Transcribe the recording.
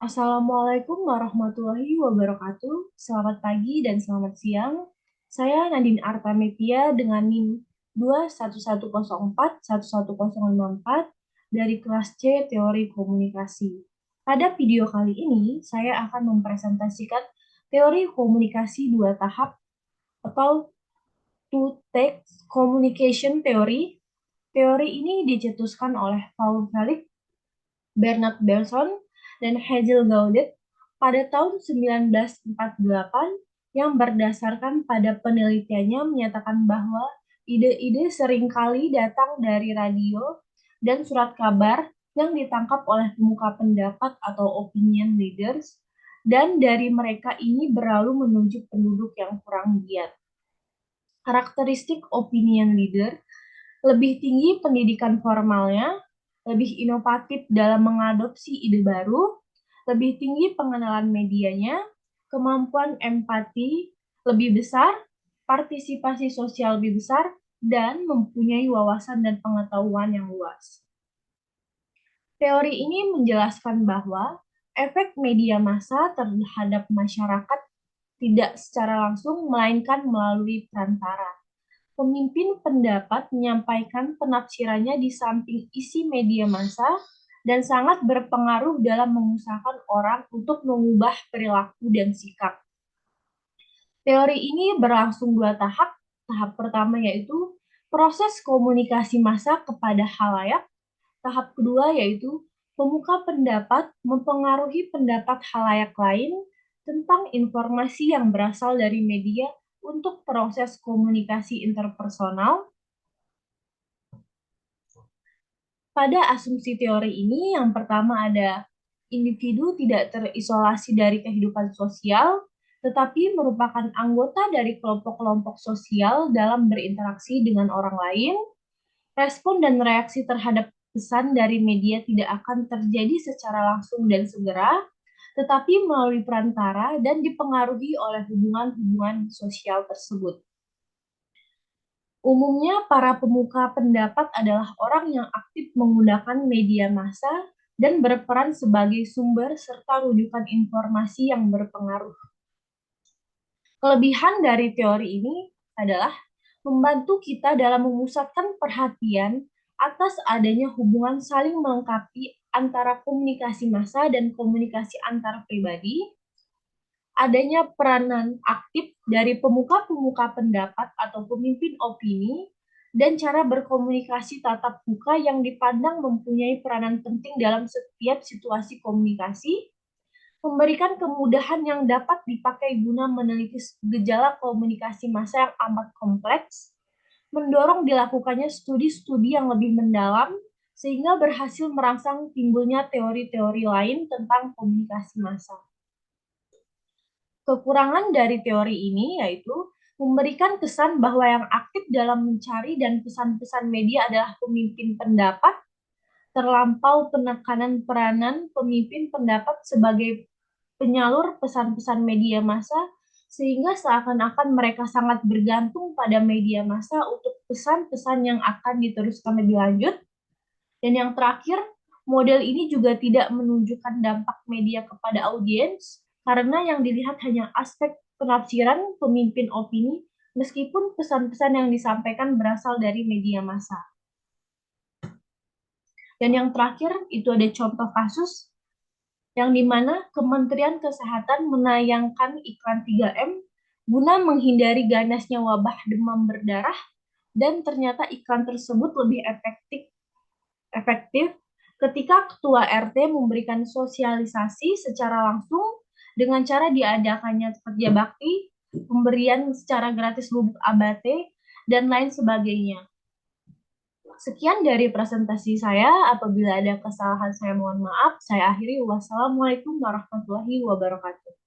Assalamualaikum warahmatullahi wabarakatuh. Selamat pagi dan selamat siang. Saya Nadine Artametia dengan NIM 21104-11054 dari kelas C Teori Komunikasi. Pada video kali ini, saya akan mempresentasikan teori komunikasi dua tahap atau two-text communication theory. Teori ini dicetuskan oleh Paul Felix, Bernard Bergson, dan Hazel Gaudet pada tahun 1948 yang berdasarkan pada penelitiannya menyatakan bahwa ide-ide seringkali datang dari radio dan surat kabar yang ditangkap oleh pemuka pendapat atau opinion leaders, dan dari mereka ini berlalu menuju penduduk yang kurang giat. Karakteristik opinion leader lebih tinggi pendidikan formalnya, lebih inovatif dalam mengadopsi ide baru, lebih tinggi pengenalan medianya, kemampuan empati lebih besar, partisipasi sosial lebih besar, dan mempunyai wawasan dan pengetahuan yang luas. Teori ini menjelaskan bahwa efek media massa terhadap masyarakat tidak secara langsung, melainkan melalui perantara. Pemimpin pendapat menyampaikan penafsirannya di samping isi media massa dan sangat berpengaruh dalam mengusahakan orang untuk mengubah perilaku dan sikap. Teori ini berlangsung dua tahap. Tahap pertama yaitu proses komunikasi massa kepada khalayak. Tahap kedua yaitu pemuka pendapat mempengaruhi pendapat khalayak lain tentang informasi yang berasal dari media untuk proses komunikasi interpersonal. Pada asumsi teori ini, yang pertama ada individu tidak terisolasi dari kehidupan sosial, tetapi merupakan anggota dari kelompok-kelompok sosial dalam berinteraksi dengan orang lain. Respon dan reaksi terhadap pesan dari media tidak akan terjadi secara langsung dan segera, tetapi melalui perantara dan dipengaruhi oleh hubungan-hubungan sosial tersebut. Umumnya, para pemuka pendapat adalah orang yang aktif menggunakan media massa dan berperan sebagai sumber serta rujukan informasi yang berpengaruh. Kelebihan dari teori ini adalah membantu kita dalam memusatkan perhatian atas adanya hubungan saling melengkapi antara komunikasi massa dan komunikasi antar pribadi, adanya peranan aktif dari pemuka-pemuka pendapat atau pemimpin opini, dan cara berkomunikasi tatap muka yang dipandang mempunyai peranan penting dalam setiap situasi komunikasi, memberikan kemudahan yang dapat dipakai guna meneliti gejala komunikasi massa yang amat kompleks, mendorong dilakukannya studi-studi yang lebih mendalam, sehingga berhasil merangsang timbulnya teori-teori lain tentang komunikasi massa. Kekurangan dari teori ini yaitu memberikan kesan bahwa yang aktif dalam mencari dan pesan-pesan media adalah pemimpin pendapat, terlampau penekanan peranan pemimpin pendapat sebagai penyalur pesan-pesan media massa, sehingga seakan-akan mereka sangat bergantung pada media massa untuk pesan-pesan yang akan diteruskan lebih lanjut. Dan yang terakhir, model ini juga tidak menunjukkan dampak media kepada audiens, karena yang dilihat hanya aspek penafsiran pemimpin opini, meskipun pesan-pesan yang disampaikan berasal dari media massa. Dan yang terakhir, itu ada contoh kasus yang dimana Kementerian Kesehatan menayangkan iklan 3M guna menghindari ganasnya wabah demam berdarah, dan ternyata iklan tersebut lebih efektif ketika ketua RT memberikan sosialisasi secara langsung dengan cara diadakannya kerja bakti, pemberian secara gratis bubuk abate, dan lain sebagainya. Sekian dari presentasi saya. Apabila ada kesalahan, saya mohon maaf. Saya akhiri. Wassalamualaikum warahmatullahi wabarakatuh.